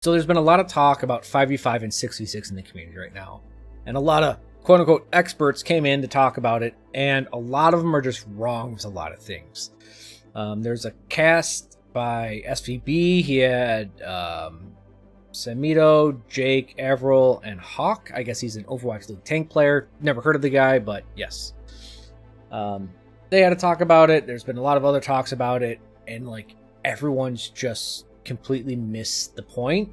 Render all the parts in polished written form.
So there's been a lot of talk about 5v5 and 6v6 in the community right now. And a lot of quote-unquote experts came in to talk about it, and a lot of them are just wrong with a lot of things. There's a cast by SVB. He had Samito, Jake, Avril, and Hawk. I guess he's an Overwatch League tank player. Never heard of the guy, but yes. They had to talk about it. There's been a lot of other talks about it, and like everyone's just completely missed the point.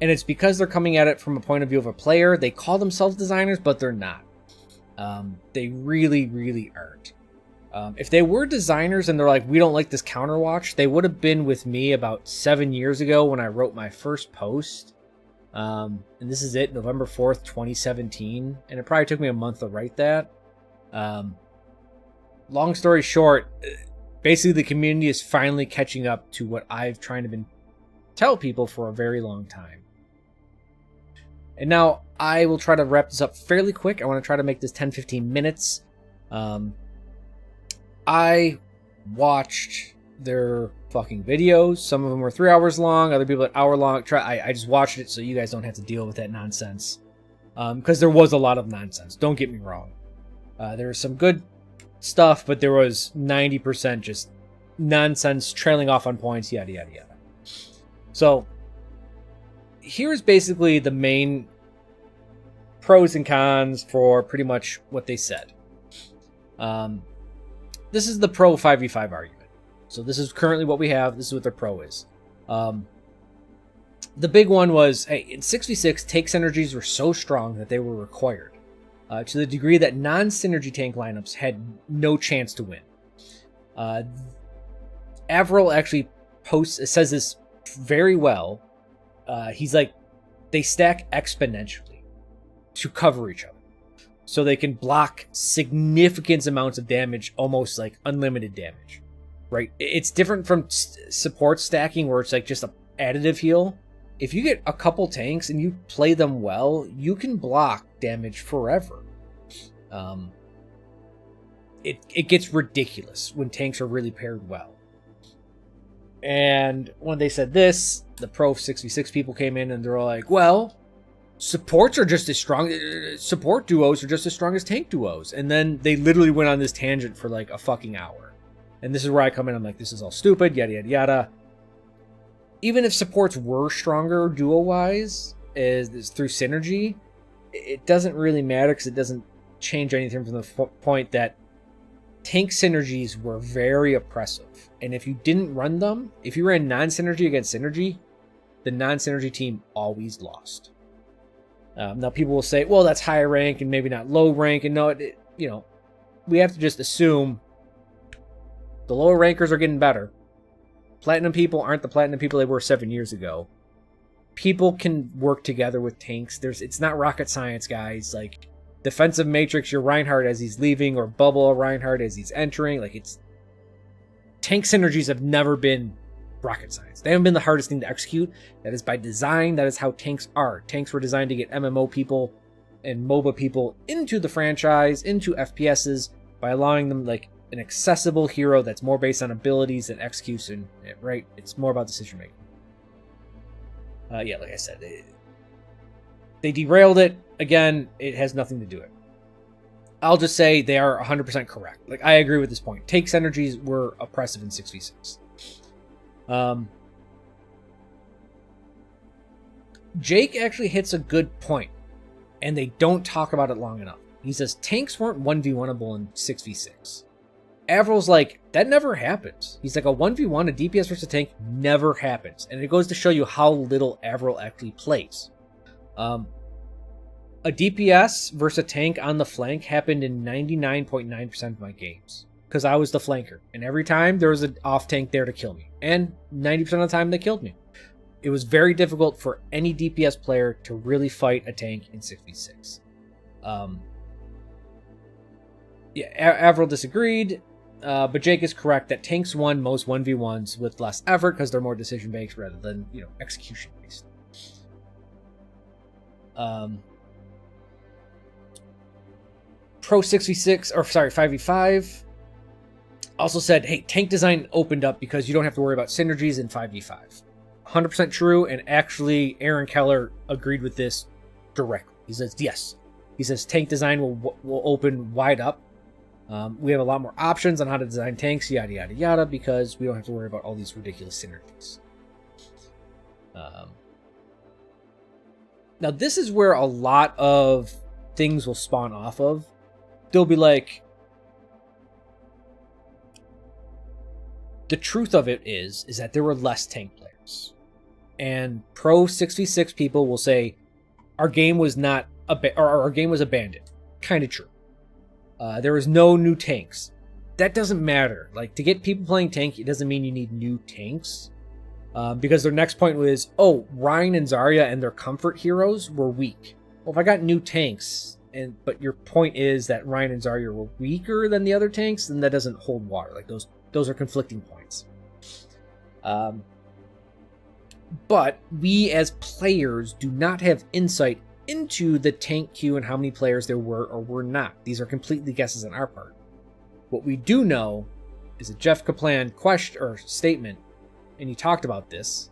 And it's because they're coming at it from a point of view of a player. They call themselves designers, but they're not. They really, really aren't. If they were designers and they're like, we don't like this Counterwatch, they would have been with me about 7 years ago when I wrote my first post. And this is it, November 4th, 2017. And it probably took me a month to write that. Long story short, basically the community is finally catching up to what I've tried to tell people for a very long time. And now I will try to wrap this up fairly quick. I want to try to make this 10-15 minutes. I watched their fucking videos. Some of them were 3 hours long. Other people an hour long. I just watched it so you guys don't have to deal with that nonsense. Because there was a lot of nonsense. Don't get me wrong. There was some good stuff, but there was 90% just nonsense, trailing off on points, yada, yada, yada. So here's basically the main pros and cons for pretty much what they said. This is the pro 5v5 argument. So this is currently what we have. This is what their pro is. The big one was, hey, in 6v6, tank synergies were so strong that they were required. To the degree that non-synergy tank lineups had no chance to win. Avril actually says this very well. He's like, they stack exponentially to cover each other. So they can block significant amounts of damage, almost like unlimited damage, right? It's different from support stacking where it's like just an additive heal. If you get a couple tanks and you play them well, you can block damage forever. It gets ridiculous when tanks are really paired well. And when they said this, the pro 6v6 people came in and they're all like, well, supports are just as strong. Support duos are just as strong as tank duos. And then they literally went on this tangent for like a fucking hour. And this is where I come in. I'm like, this is all stupid, yada, yada, yada. Even if supports were stronger duo-wise, is through synergy, it doesn't really matter because it doesn't change anything from the point that tank synergies were very oppressive. And if you didn't run them, if you ran non-synergy against synergy, the non-synergy team always lost. Now people will say, well, that's high rank and maybe not low rank. And no, we have to just assume the lower rankers are getting better. Platinum people aren't the platinum people they were 7 years ago. People can work together with tanks. It's not rocket science, guys. Like, defensive matrix your Reinhardt as he's leaving, or bubble Reinhardt as he's entering. Like, tank synergies have never been rocket science. They haven't been the hardest thing to execute. That is by design. That is how tanks are. Tanks were designed to get MMO people and MOBA people into the franchise, into FPSs, by allowing them like an accessible hero that's more based on abilities than execution, right? It's more about decision making. Yeah, like I said, they derailed it. Again, it has nothing to do with it. I'll just say they are 100% correct. Like, I agree with this point. Tank synergies were oppressive in 6v6. Jake actually hits a good point, and they don't talk about it long enough. He says tanks weren't 1v1able in 6v6. Avril's like, that never happens. He's like, a 1v1, a DPS versus a tank never happens. And it goes to show you how little Avril actually plays. A DPS versus a tank on the flank happened in 99.9% of my games. Because I was the flanker. And every time there was an off tank there to kill me. And 90% of the time they killed me. It was very difficult for any DPS player to really fight a tank in 6v6. Avril disagreed. But Jake is correct that tanks won most 1v1s with less effort because they're more decision-based rather than, execution-based. Pro 6v6, or sorry, 5v5 also said, hey, tank design opened up because you don't have to worry about synergies in 5v5. 100% true, and actually Aaron Keller agreed with this directly. He says, yes. He says tank design will open wide up. We have a lot more options on how to design tanks, yada, yada, yada, because we don't have to worry about all these ridiculous synergies. Now, this is where a lot of things will spawn off of. They'll be like, the truth of it is that there were less tank players. And pro 6v6 people will say, our game was not our game was abandoned. Kind of true. There was no new tanks. That doesn't matter. Like, to get people playing tank, it doesn't mean you need new tanks. Because their next point was, oh, Rein and Zarya and their comfort heroes were weak. Well, if I got new tanks, but your point is that Rein and Zarya were weaker than the other tanks, then that doesn't hold water. Like, those are conflicting points. But we as players do not have insight into the tank queue and how many players there were or were not. These are completely guesses on our part. What we do know is a Jeff Kaplan statement, and he talked about this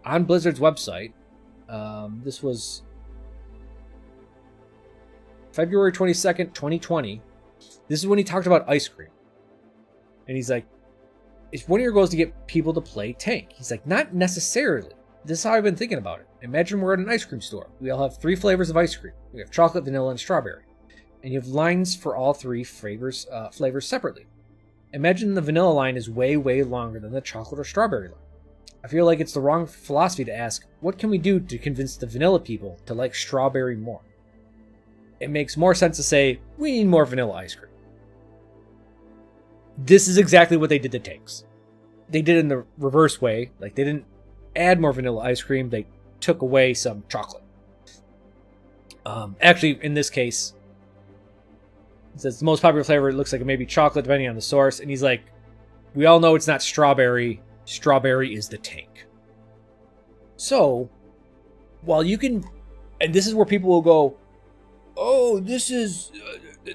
on Blizzard's website. This was February 22nd, 2020. This is when he talked about ice cream. And he's like, it's one of your goals to get people to play tank. He's like, not necessarily. This is how I've been thinking about it. Imagine we're at an ice cream store. We all have 3 flavors of ice cream. We have chocolate, vanilla, and strawberry. And you have lines for all 3 flavors separately. Imagine the vanilla line is way, way longer than the chocolate or strawberry line. I feel like it's the wrong philosophy to ask, what can we do to convince the vanilla people to like strawberry more? It makes more sense to say, we need more vanilla ice cream. This is exactly what they did to tanks. They did it in the reverse way. Like, they didn't add more vanilla ice cream, they took away some chocolate. Actually, in this case, it says the most popular flavor, it looks like it may be chocolate, depending on the source. And he's like, we all know it's not strawberry. Strawberry is the tank. So, while you can... And this is where people will go, oh, this is...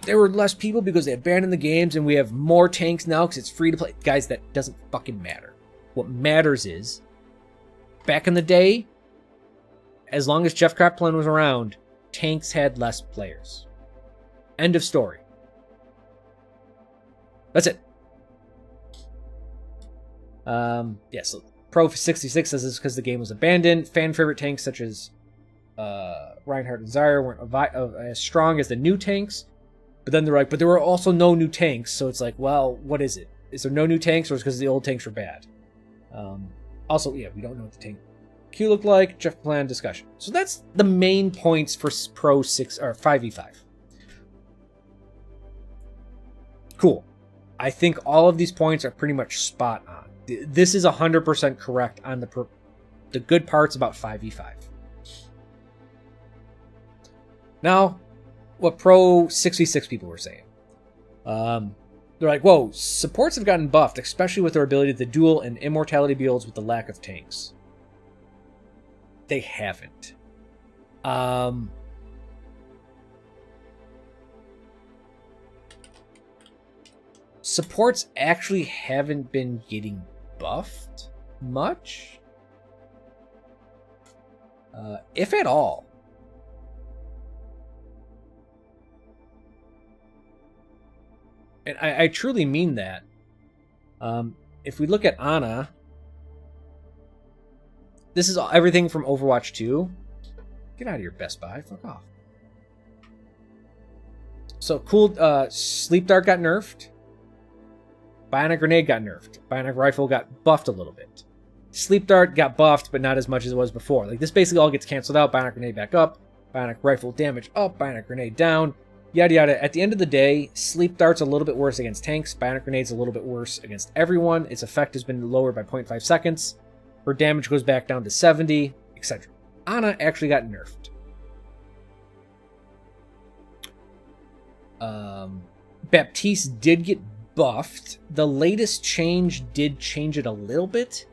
there were less people because they abandoned the games and we have more tanks now because it's free to play. Guys, that doesn't fucking matter. What matters is, back in the day, as long as Jeff Kaplan was around, tanks had less players. End of story. That's it. Yeah, so Pro 66 says this because the game was abandoned. Fan favorite tanks such as Reinhardt and Zarya weren't as strong as the new tanks. But then they're like, but there were also no new tanks. So it's like, well, what is it? Is there no new tanks, or is it because the old tanks were bad? Also, yeah, we don't know what the tank queue looked like. Jeff Kaplan discussion. So that's the main points for Pro 6 or 5v5. Cool. I think all of these points are pretty much spot on. This is 100% correct on the good parts about 5v5. Now, what Pro 6v6 people were saying. They're like, whoa, supports have gotten buffed, especially with their ability to duel and immortality builds with the lack of tanks. They haven't. Supports actually haven't been getting buffed much. If at all. And I truly mean that. If we look at Ana, this is everything from Overwatch 2. Get out of here, Best Buy. Fuck off. So, cool. Sleep Dart got nerfed. Bionic Grenade got nerfed. Bionic Rifle got buffed a little bit. Sleep Dart got buffed, but not as much as it was before. Like, this basically all gets canceled out. Bionic Grenade back up. Bionic Rifle damage up. Bionic Grenade down. Yada yada. At the end of the day, Sleep Dart's a little bit worse against tanks. Bionic Grenade's a little bit worse against everyone. Its effect has been lowered by 0.5 seconds. Her damage goes back down to 70, etc. Ana actually got nerfed. Baptiste did get buffed. The latest change did change it a little bit.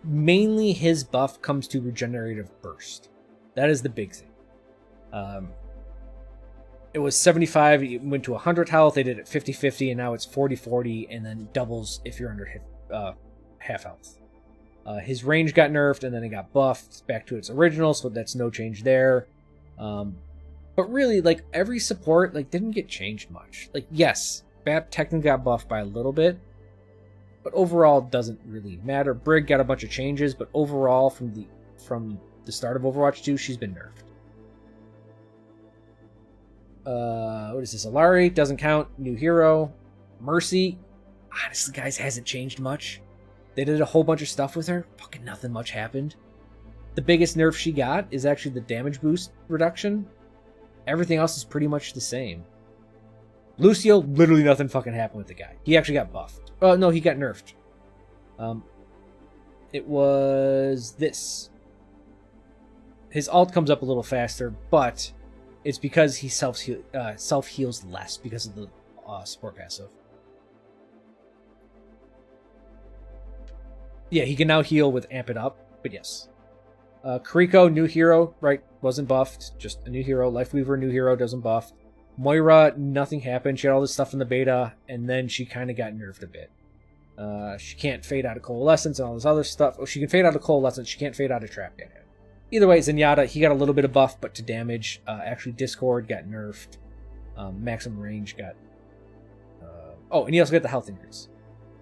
Mainly his buff comes to regenerative burst. That is the big thing. It was 75, it went to 100 health, they did it 50-50, and now it's 40-40, and then doubles if you're under half health. His range got nerfed, and then it got buffed back to its original, so that's no change there. But really, like, every support, like, didn't get changed much. Like, yes, Bap technically got buffed by a little bit, but overall doesn't really matter. Brig got a bunch of changes, but overall from the start of Overwatch 2, she's been nerfed. What is this? Alari doesn't count. New hero. Mercy, honestly, guys, hasn't changed much. They did a whole bunch of stuff with her. Fucking nothing much happened. The biggest nerf she got is actually the damage boost reduction. Everything else is pretty much the same. Lucio, literally nothing fucking happened with the guy. He actually got buffed. Oh, no, he got nerfed. It was this. His ult comes up a little faster, but it's because he self-heals less because of the support passive. Yeah, he can now heal with Amp It Up, but yes. Kiriko, new hero, right, wasn't buffed. Just a new hero. Lifeweaver, new hero, doesn't buff. Moira, nothing happened. She had all this stuff in the beta, and then she kind of got nerfed a bit. She can't fade out of Coalescence and all this other stuff. Oh, she can fade out of Coalescence. She can't fade out of Trap yet. Either way, Zenyatta, he got a little bit of buff, but to damage. Actually, Discord got nerfed. Maximum range got... oh, and he also got the health increase.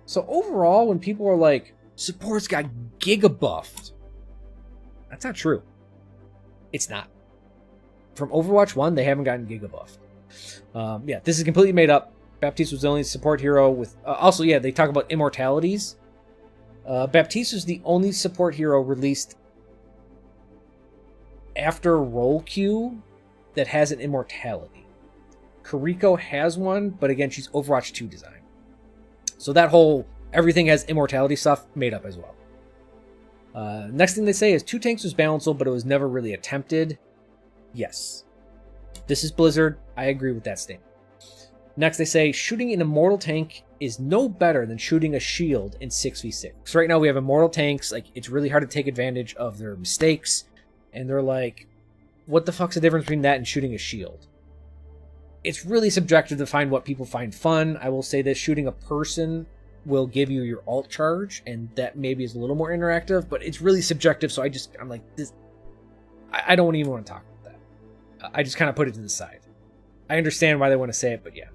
So overall, when people are like, supports got giga buffed, that's not true. It's not. From Overwatch 1, they haven't gotten giga buffed. Yeah, this is completely made up. Baptiste was the only support hero with... also, yeah, they talk about immortalities. Baptiste was the only support hero released after roll queue that has an immortality. Kiriko has one, but again, she's Overwatch 2 design. So that whole everything has immortality stuff made up as well. Next thing they say is 2 tanks was balanceable, but it was never really attempted. Yes. This is Blizzard. I agree with that statement. Next they say shooting an immortal tank is no better than shooting a shield in 6v6. So right now we have immortal tanks. Like, it's really hard to take advantage of their mistakes. And they're like, what the fuck's the difference between that and shooting a shield? It's really subjective to find what people find fun. I will say that shooting a person will give you your alt charge, and that maybe is a little more interactive, but it's really subjective, so I'm like, this. I don't even want to talk about that. I just kind of put it to the side. I understand why they want to say it, but yeah.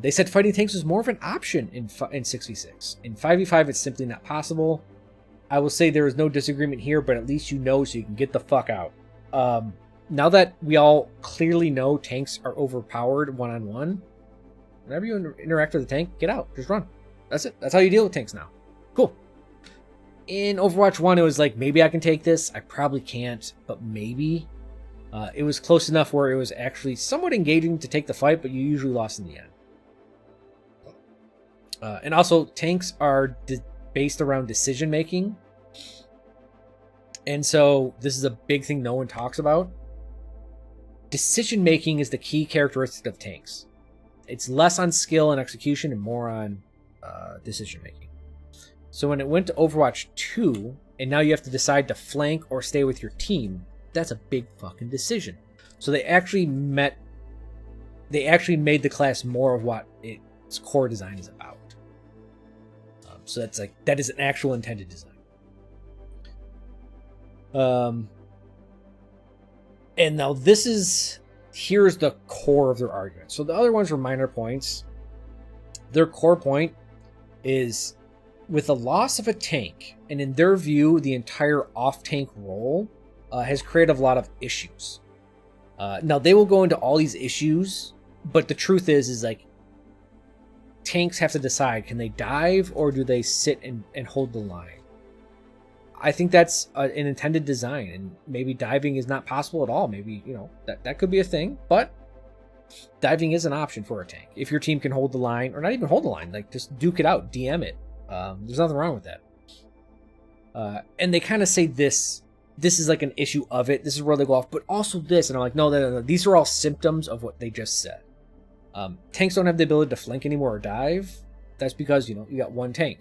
They said fighting tanks was more of an option in 6v6. In 5v5, it's simply not possible. I will say there is no disagreement here, but at least you know so you can get the fuck out. Now that we all clearly know tanks are overpowered one-on-one, whenever you interact with the tank, get out. Just run. That's it. That's how you deal with tanks now. Cool. In Overwatch 1, it was like, maybe I can take this. I probably can't, but maybe. It was close enough where it was actually somewhat engaging to take the fight, but you usually lost in the end. And also, tanks are based around decision-making. And so, this is a big thing no one talks about. Decision-making is the key characteristic of tanks. It's less on skill and execution and more on decision-making. So when it went to Overwatch 2, and now you have to decide to flank or stay with your team, that's a big fucking decision. So they actually made the class more of what its core design is about. So that's like, that is an actual intended design. And now here's the core of their argument. So the other ones were minor points. Their core point is, with the loss of a tank, and in their view, the entire off-tank role has created a lot of issues. Now, they will go into all these issues, but the truth is like, tanks have to decide, can they dive or do they sit and hold the line? I think that's an intended design, and maybe diving is not possible at all. Maybe, that could be a thing, but diving is an option for a tank. If your team can hold the line, or not even hold the line, like just duke it out, DM it. There's nothing wrong with that. And they kind of say this is like an issue of it. This is where they go off, but also this. And I'm like, no. These are all symptoms of what they just said. Tanks don't have the ability to flank anymore or dive. That's because, you got one tank.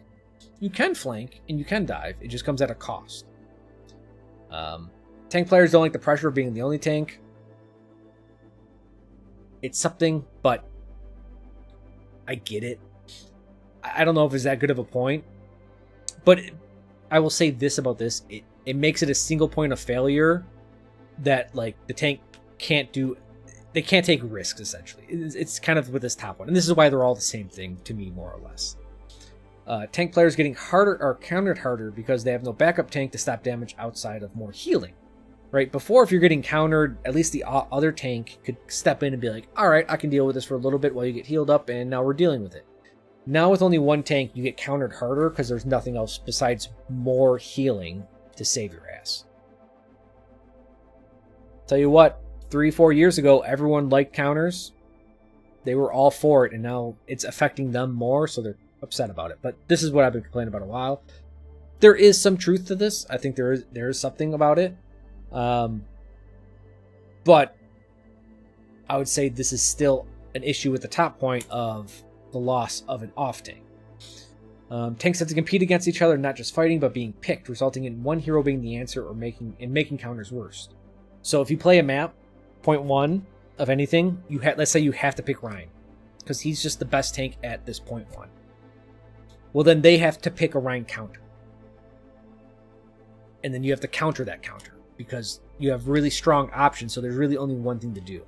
You can flank and you can dive. It just comes at a cost. Tank players don't like the pressure of being the only tank. It's something, but I get it. I don't know if it's that good of a point. But I will say this about this. It makes it a single point of failure that, like, the tank can't do. They can't take risks, essentially. It's kind of with this top one. And this is why they're all the same thing to me, more or less. Tank players getting harder or countered harder because they have no backup tank to stop damage outside of more healing. Right? Before, if you're getting countered, at least the other tank could step in and be like, all right, I can deal with this for a little bit while you get healed up, and now we're dealing with it. Now with only one tank, you get countered harder because there's nothing else besides more healing to save your ass. Tell you what, 3-4 years ago, everyone liked counters. They were all for it, and now it's affecting them more, so they're upset about it. But this is what I've been complaining about a while. There is some truth to this. I think there is something about it. But I would say this is still an issue with the top point of the loss of an off tank. Tanks have to compete against each other, not just fighting, but being picked, resulting in one hero being the answer or making counters worse. So if you play a map, point 1 of anything, let's say you have to pick Rein, because he's just the best tank at this point 1. Well, then they have to pick a Rein counter. And then you have to counter that counter, because you have really strong options, so there's really only one thing to do.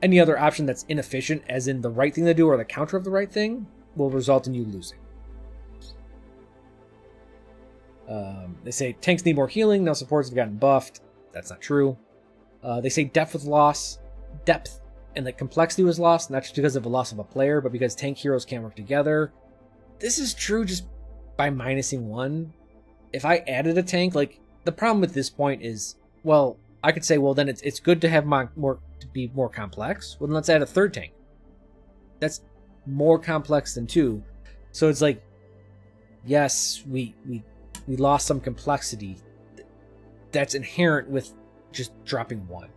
Any other option that's inefficient, as in the right thing to do or the counter of the right thing, will result in you losing. They say tanks need more healing, now supports have gotten buffed. That's not true. They say depth and the complexity was lost, not just because of the loss of a player, but because tank heroes can't work together. This is true just by minusing 1. If I added a tank, like, the problem with this point is, well, I could say, well, then it's good to have to be more complex. Well, then let's add a third tank. That's more complex than 2. So it's like, yes, we lost some complexity that's inherent with just dropping 1.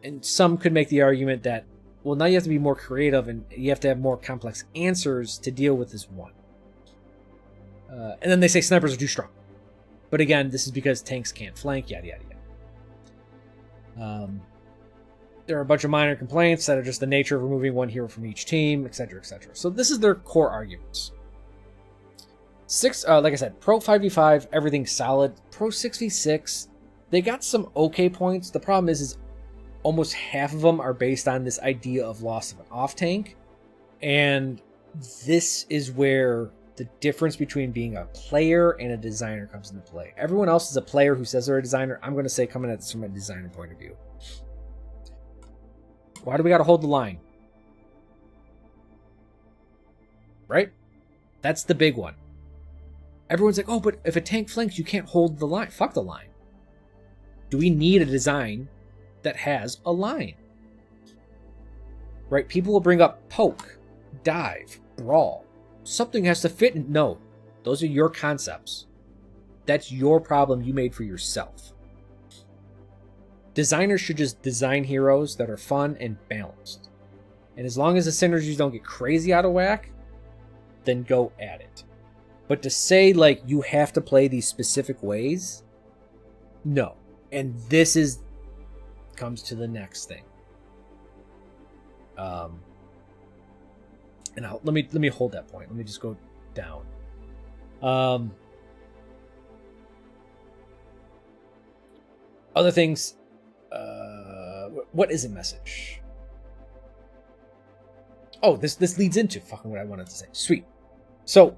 And some could make the argument that, well, now you have to be more creative and you have to have more complex answers to deal with this 1. And then they say snipers are too strong. But again, this is because tanks can't flank, yada, yada, yada. There are a bunch of minor complaints that are just the nature of removing one hero from each team, etc., etc. So this is their core arguments. Like I said, Pro 5v5, everything's solid. Pro 6v6, they got some okay points. The problem is almost half of them are based on this idea of loss of an off tank. And this is where the difference between being a player and a designer comes into play. Everyone else is a player who says they're a designer. I'm going to say coming at this from a designer point of view. Why do we got to hold the line? Right? That's the big one. Everyone's like, oh, but if a tank flanks, you can't hold the line. Fuck the line. Do we need a design that has a line? Right? People will bring up poke, dive, brawl. Something has to fit. No, those are your concepts. That's your problem you made for yourself. Designers should just design heroes that are fun and balanced. And as long as the synergies don't get crazy out of whack, then go at it. But to say, like, you have to play these specific ways, no. And this comes to the next thing. And let me hold that point. Let me just go down. Other things. What is a message? Oh, this leads into fucking what I wanted to say. Sweet. So,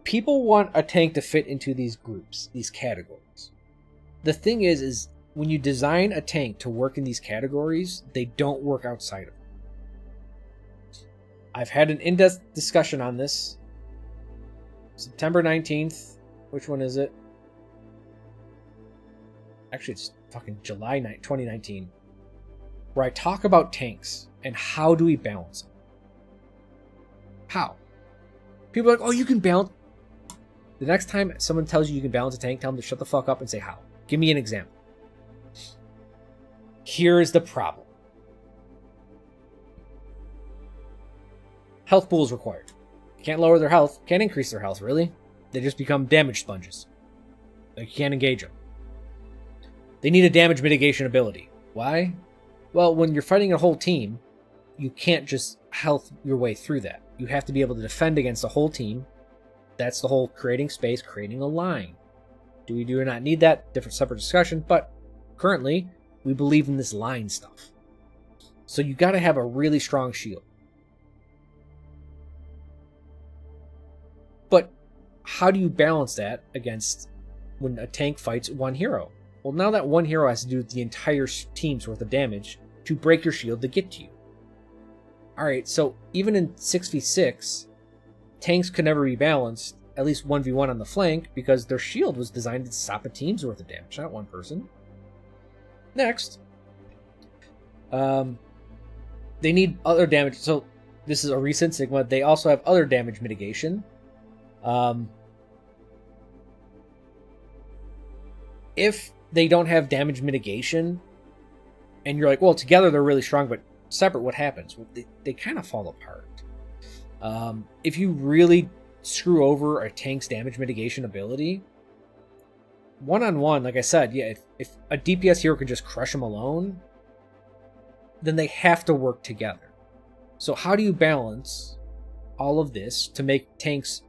people want a tank to fit into these groups, these categories. The thing is when you design a tank to work in these categories, they don't work outside of them. I've had an in-depth discussion on this. September 19th. Which one is it? Actually, it's fucking July 2019. Where I talk about tanks and how do we balance them. How? People are like, oh, you can balance. The next time someone tells you you can balance a tank, tell them to shut the fuck up and say how. Give me an example. Here is the problem. Health pool is required. Can't lower their health. Can't increase their health, really. They just become damage sponges. Like, you can't engage them. They need a damage mitigation ability. Why? Well, when you're fighting a whole team, you can't just health your way through that. You have to be able to defend against the whole team. That's the whole creating space, creating a line. Do we do or not need that? Different separate discussion, but currently we believe in this line stuff. So you got to have a really strong shield. But how do you balance that against when a tank fights one hero? Well, now that one hero has to do the entire team's worth of damage to break your shield to get to you. Alright, so even in 6v6, tanks could never be balanced, at least 1v1 on the flank, because their shield was designed to stop a team's worth of damage, not one person. Next, they need other damage. So this is a recent Sigma. They also have other damage mitigation. If they don't have damage mitigation, and you're like, well, together they're really strong, but separate, what happens? Well, they kind of fall apart. If you really screw over a tank's damage mitigation ability, one-on-one, like I said, yeah, if a DPS hero can just crush them alone, then they have to work together. So how do you balance all of this to make tanks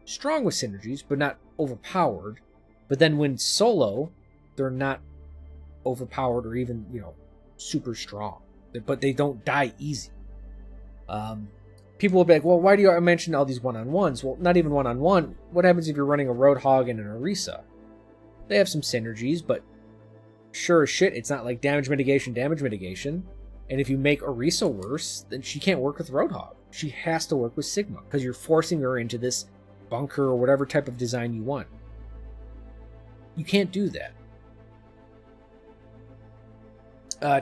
strong with synergies, but not overpowered? But then when solo, they're not overpowered or even, super strong. But they don't die easy. People will be like, well, why do you mention all these one-on-ones? Well, not even one-on-one. What happens if you're running a Roadhog and an Orisa? They have some synergies, but sure as shit, it's not like damage mitigation. And if you make Orisa worse, then she can't work with Roadhog. She has to work with Sigma, because you're forcing her into this bunker or whatever type of design you want. You can't do that.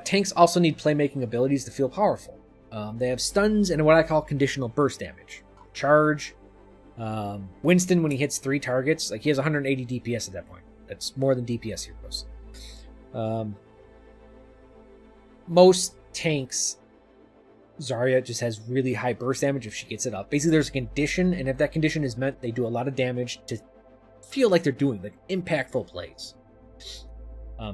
Tanks also need playmaking abilities to feel powerful. They have stuns and what I call conditional burst damage. Charge. Winston, when he hits 3 targets, he has 180 DPS at that point. That's more than DPS heroes. Most tanks, Zarya just has really high burst damage if she gets it up. Basically, there's a condition, and if that condition is met, they do a lot of damage to feel like they're doing impactful plays.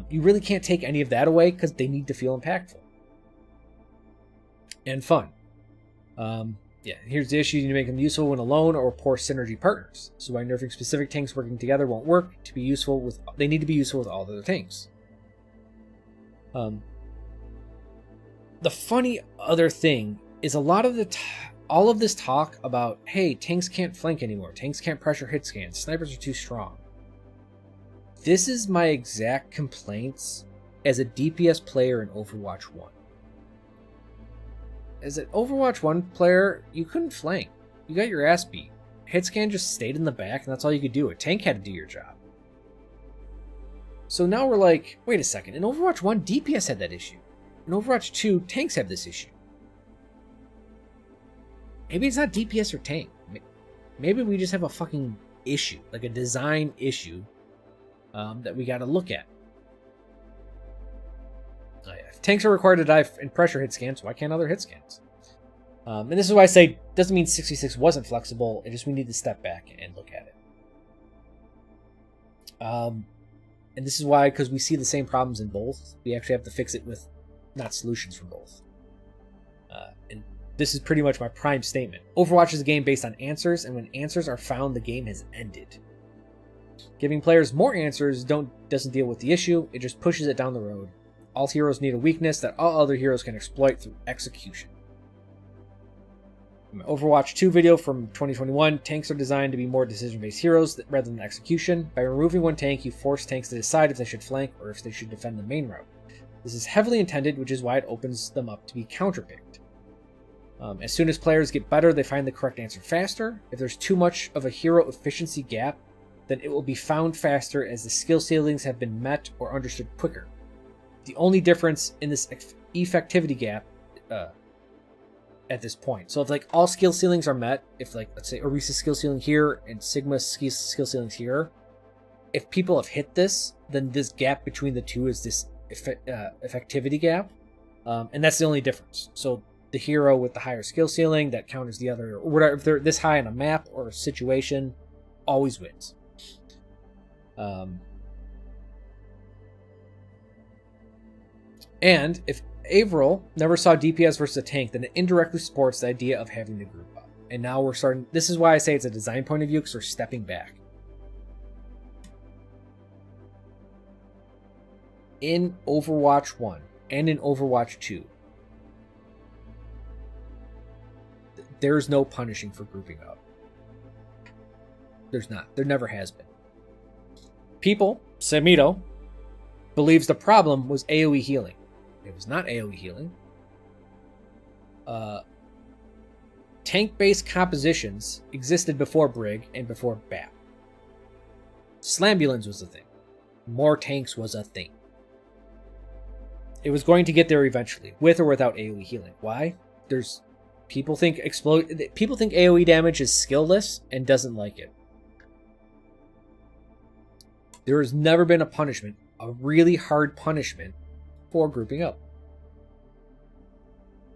You really can't take any of that away because they need to feel impactful and fun. Here's the issue: you need to make them useful when alone or poor synergy partners. So by nerfing specific tanks working together won't work. To be useful with, they need to be useful with all the other tanks. The funny other thing is a lot of all of this talk about, hey, tanks can't flank anymore, tanks can't pressure hit scans, snipers are too strong. This is my exact complaints as a DPS player in Overwatch 1. As an Overwatch 1 player, you couldn't flank. You got your ass beat. Hitscan just stayed in the back, and that's all you could do. A tank had to do your job. So now we're like, wait a second. In Overwatch 1, DPS had that issue. In Overwatch 2, tanks have this issue. Maybe it's not DPS or tank. Maybe we just have a fucking issue, like a design issue that we got to look at. If tanks are required to die in pressure hit scans, why can't other hit scans? And this is why I say doesn't mean 66 wasn't flexible. It just we need to step back and look at it. And this is why, because we see the same problems in both, we actually have to fix it with not solutions for both. And this is pretty much my prime statement. Overwatch is a game based on answers, and when answers are found, the game has ended. Giving players more answers doesn't deal with the issue, it just pushes it down the road. All heroes need a weakness that all other heroes can exploit through execution. In my Overwatch 2 video from 2021, tanks are designed to be more decision-based heroes rather than execution. By removing one tank, you force tanks to decide if they should flank or if they should defend the main route. This is heavily intended, which is why it opens them up to be counterpicked. As soon as players get better, they find the correct answer faster. If there's too much of a hero efficiency gap, then it will be found faster as the skill ceilings have been met or understood quicker. The only difference in this effectivity gap at this point. So if all skill ceilings are met, if let's say Orisa's skill ceiling here and Sigma's skill ceilings here, if people have hit this, then this gap between the two is this effectivity gap. And that's the only difference. So the hero with the higher skill ceiling that counters the other, or whatever, if they're this high on a map or a situation, always wins. And if Avril never saw DPS versus a tank, then it indirectly supports the idea of having to group up. And now we're starting... This is why I say it's a design point of view, because we're stepping back. In Overwatch 1 and in Overwatch 2, there's no punishing for grouping up. There's not. There never has been. People, Samito, believes the problem was AoE healing. It was not AoE healing. Tank-based compositions existed before Brig and before BAP. Slambulance was a thing. More tanks was a thing. It was going to get there eventually, with or without AoE healing. Why? People think AoE damage is skillless and doesn't like it. There has never been a punishment, a really hard punishment, for grouping up.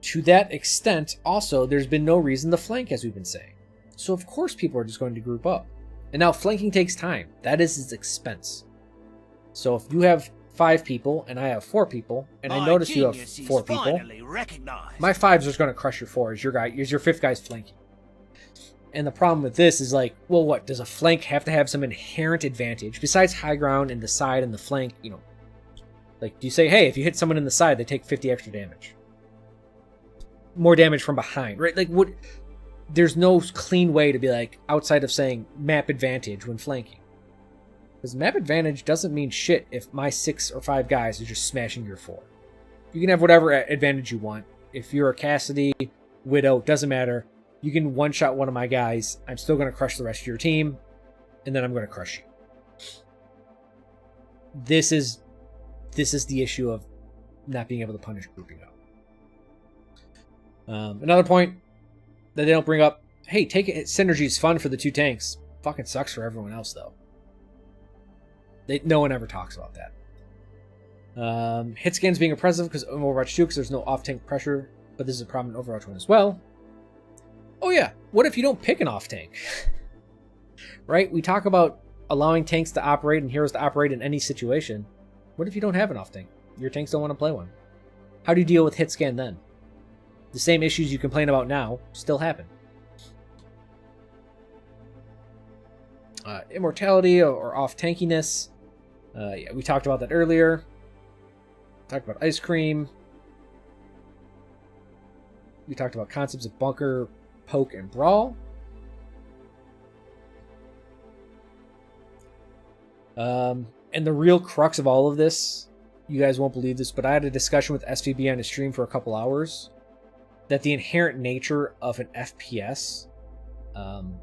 To that extent, also, there's been no reason to flank, as we've been saying. So of course people are just going to group up. And now flanking takes time. That is its expense. So if you have 5 people and I have 4 people, and I notice you have 4 people, my 5's just going to crush your 4 as your 5th guy's flanking. And the problem with this is like, well, what? Does a flank have to have some inherent advantage besides high ground and the side and the flank? You know, like, do you say, hey, if you hit someone in the side, they take 50 extra damage? More damage from behind, right? Like, what? There's no clean way to be like, outside of saying map advantage when flanking. Because map advantage doesn't mean shit if my 6 or 5 guys are just smashing your 4. You can have whatever advantage you want. If you're a Cassidy, Widow, doesn't matter. You can one-shot one of my guys. I'm still going to crush the rest of your team. And then I'm going to crush you. This is the issue of not being able to punish grouping up. Another point that they don't bring up. Hey, synergy is fun for the 2 tanks. Fucking sucks for everyone else, though. No one ever talks about that. Hit scans being oppressive because of Overwatch 2 because there's no off-tank pressure, but this is a problem in Overwatch 1 as well. Oh yeah, what if you don't pick an off-tank? Right? We talk about allowing tanks to operate and heroes to operate in any situation. What if you don't have an off-tank? Your tanks don't want to play one. How do you deal with hit scan then? The same issues you complain about now still happen. Immortality or off-tankiness. Yeah, we talked about that earlier. Talked about ice cream. We talked about concepts of bunker, poke, and brawl. And the real crux of all of this, you guys won't believe this, but I had a discussion with SVB on his stream for a couple hours that the inherent nature of an FPS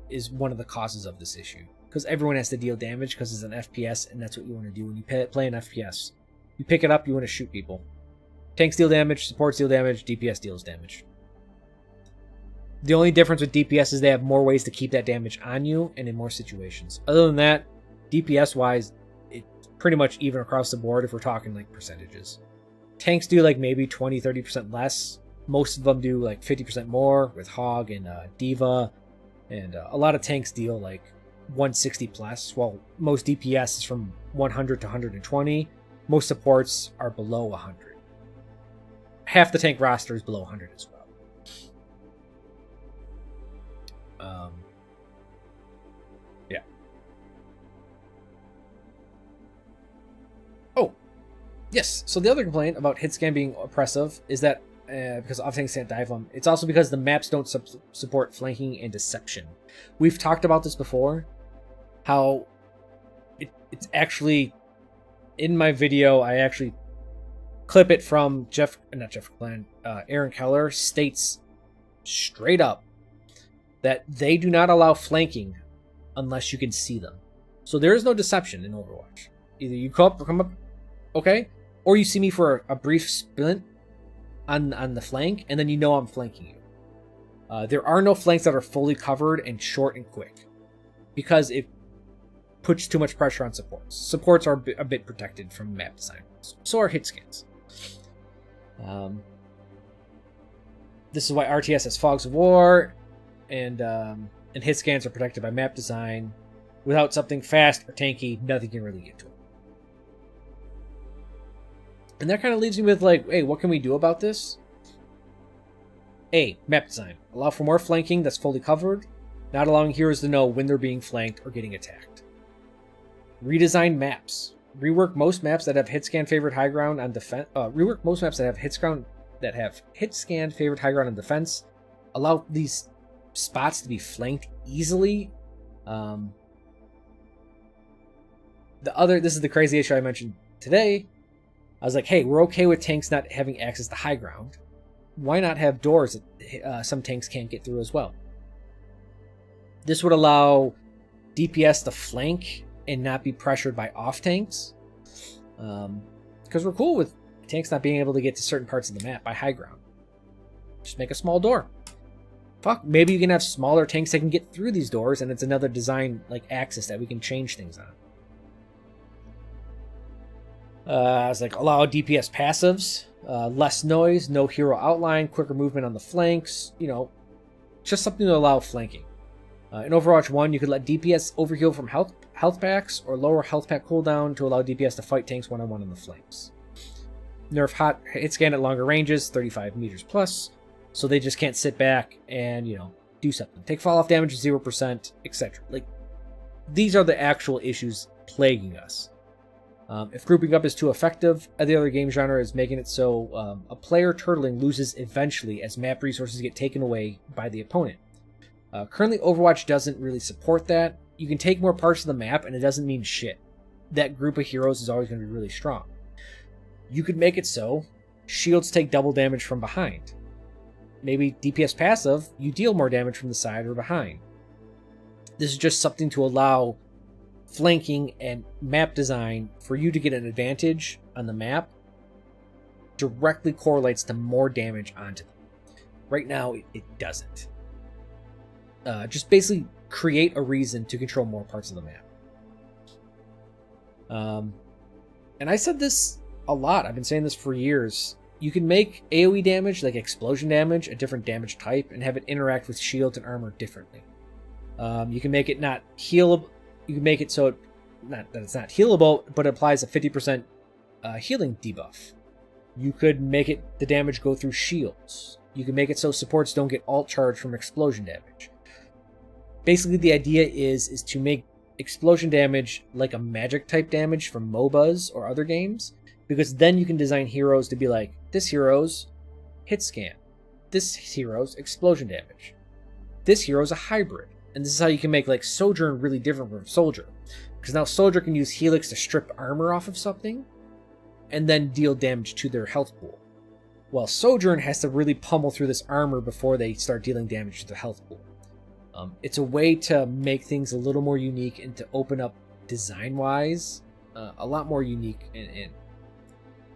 is one of the causes of this issue. Because everyone has to deal damage because it's an FPS, and that's what you want to do when you play an FPS. You pick it up, you want to shoot people. Tanks deal damage, supports deal damage, DPS deals damage. The only difference with DPS is they have more ways to keep that damage on you and in more situations. Other than that, DPS-wise, it's pretty much even across the board if we're talking like percentages. Tanks do like maybe 20-30% less. Most of them do like 50% more with Hog and D.Va. And a lot of tanks deal like 160 plus, while most DPS is from 100 to 120. Most supports are below 100. Half the tank roster is below 100 as well. Yeah. Oh, yes. So the other complaint about hit scan being oppressive is that because off-tanks can't dive them, it's also because the maps don't support flanking and deception. We've talked about this before, how it's actually, in my video, I actually clip it from Aaron Keller states straight up that they do not allow flanking unless you can see them. So there is no deception in Overwatch. Either you come up, okay, or you see me for a brief splint on the flank, and then you know I'm flanking you. There are no flanks that are fully covered and short and quick, because it puts too much pressure on supports. Supports are a bit protected from map design. So are hit scans. This is why RTS has Fogs of War, and hit scans are protected by map design. Without something fast or tanky, nothing can really get to it. And that kind of leaves me with like, hey, what can we do about this? A. Map design. Allow for more flanking that's fully covered, not allowing heroes to know when they're being flanked or getting attacked. Redesign maps. Rework most maps that have hit scan favored high ground on defense. Rework most maps that have hit scan favored high ground on defense. Allow these spots to be flanked easily. This is the crazy issue I mentioned today. I was like, hey, we're okay with tanks not having access to high ground. Why not have doors that some tanks can't get through as well? This would allow DPS to flank and not be pressured by off tanks. Because we're cool with tanks not being able to get to certain parts of the map by high ground. Just make a small door. Fuck, maybe you can have smaller tanks that can get through these doors, and it's another design like axis that we can change things on. I was like, allow DPS passives, less noise, no hero outline, quicker movement on the flanks, just something to allow flanking. In Overwatch 1, you could let DPS overheal from health packs or lower health pack cooldown to allow DPS to fight tanks one-on-one on the flanks. Nerf hot hit scan at longer ranges, 35 meters plus, so they just can't sit back and, do something. Take fall off damage to 0%, etc. Like, these are the actual issues plaguing us. If grouping up is too effective, the other game genre is making it so a player turtling loses eventually as map resources get taken away by the opponent. Currently, Overwatch doesn't really support that. You can take more parts of the map, and it doesn't mean shit. That group of heroes is always going to be really strong. You could make it so shields take double damage from behind. Maybe DPS passive, you deal more damage from the side or behind. This is just something to allow flanking and map design for you to get an advantage on the map. Directly correlates to more damage onto them. Right now, it doesn't. Just basically create a reason to control more parts of the map. And I said this a lot. I've been saying this for years. You can make AoE damage, like explosion damage, a different damage type, and have it interact with shields and armor differently. You can make it not healable. You can make it so not that it's not healable, but it applies a 50% healing debuff. You could make it the damage go through shields. You can make it so supports don't get alt charge from explosion damage. Basically, the idea is to make explosion damage like a magic type damage from MOBAs or other games, because then you can design heroes to be like, this hero's hit scan, this hero's explosion damage, this hero's a hybrid. And this is how you can make like Sojourn really different from Soldier, because now Soldier can use Helix to strip armor off of something and then deal damage to their health pool, while Sojourn has to really pummel through this armor before they start dealing damage to their health pool. It's a way to make things a little more unique and to open up design-wise a lot more unique and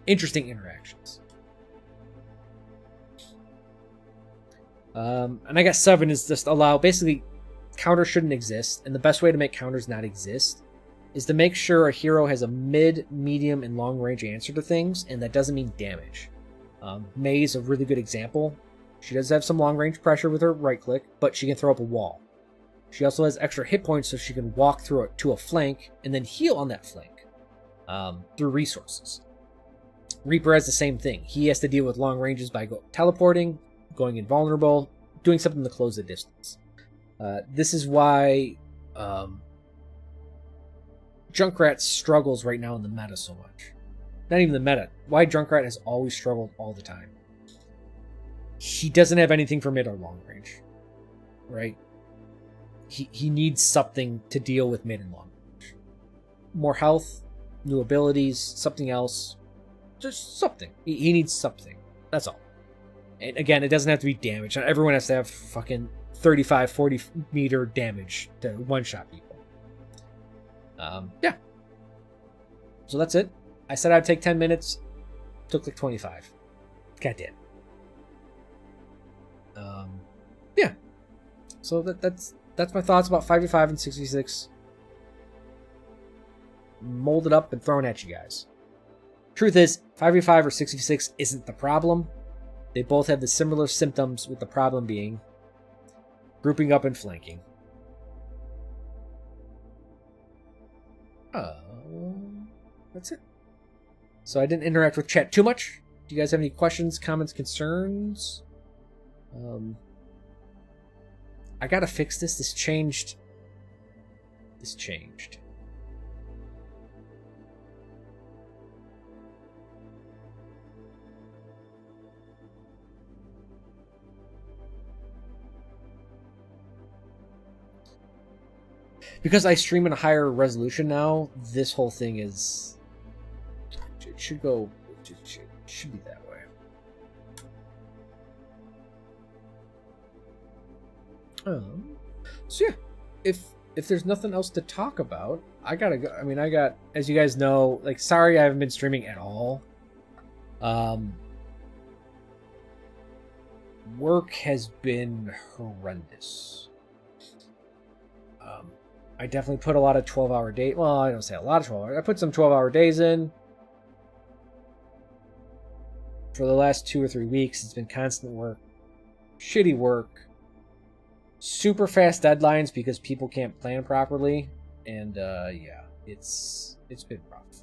interesting interactions. And I guess 7 is just allow, basically, counters shouldn't exist, and the best way to make counters not exist is to make sure a hero has a mid, medium, and long-range answer to things, and that doesn't mean damage. Mei is a really good example. She does have some long-range pressure with her right-click, but she can throw up a wall. She also has extra hit points so she can walk through it to a flank and then heal on that flank through resources. Reaper has the same thing. He has to deal with long ranges by teleporting, going invulnerable, doing something to close the distance. This is why Junkrat struggles right now in the meta so much. Not even the meta. Why Junkrat has always struggled all the time. He doesn't have anything for mid or long range, right? He needs something to deal with mid and long range. More health, new abilities, something else. Just something. He needs something. That's all. And again, it doesn't have to be damage. Not everyone has to have fucking 35, 40 meter damage to one-shot people. Yeah. So that's it. I said I'd take 10 minutes. Took like 25. God damn. Yeah. So that's my thoughts about 5v5 and 6v6. Molded up and thrown at you guys. Truth is, 5v5 or 6v6 isn't the problem. They both have the similar symptoms, with the problem being grouping up and flanking. That's it. So I didn't interact with chat too much. Do you guys have any questions, comments, concerns? I gotta fix this. This changed. This changed. Because I stream in a higher resolution now, this whole thing is... It should go... It should be that way. So yeah, if there's nothing else to talk about, I gotta go. I mean, I got, as you guys know, like, sorry I haven't been streaming at all. Work has been horrendous. I definitely put a lot of 12-hour day. Well, I don't say a lot of 12 hours. I put some 12-hour days in. For the last 2 or 3 weeks, it's been constant work. Shitty work. Super fast deadlines because people can't plan properly. And, yeah, it's been rough.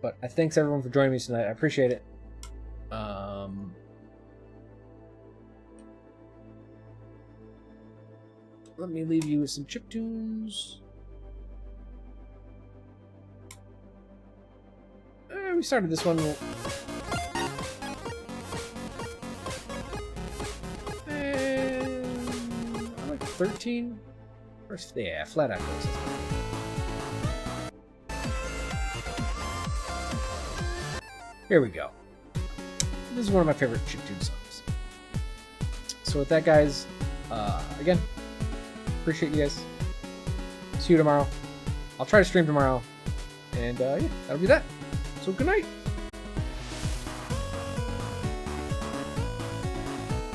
But thanks everyone for joining me tonight. I appreciate it. Let me leave you with some chiptunes. We started this one. I like 13. First, yeah, Flat Echoes. Here we go. This is one of my favorite chiptune songs. So with that, guys, again, appreciate you guys. See you tomorrow. I'll try to stream tomorrow. And yeah, that'll be that. So good night.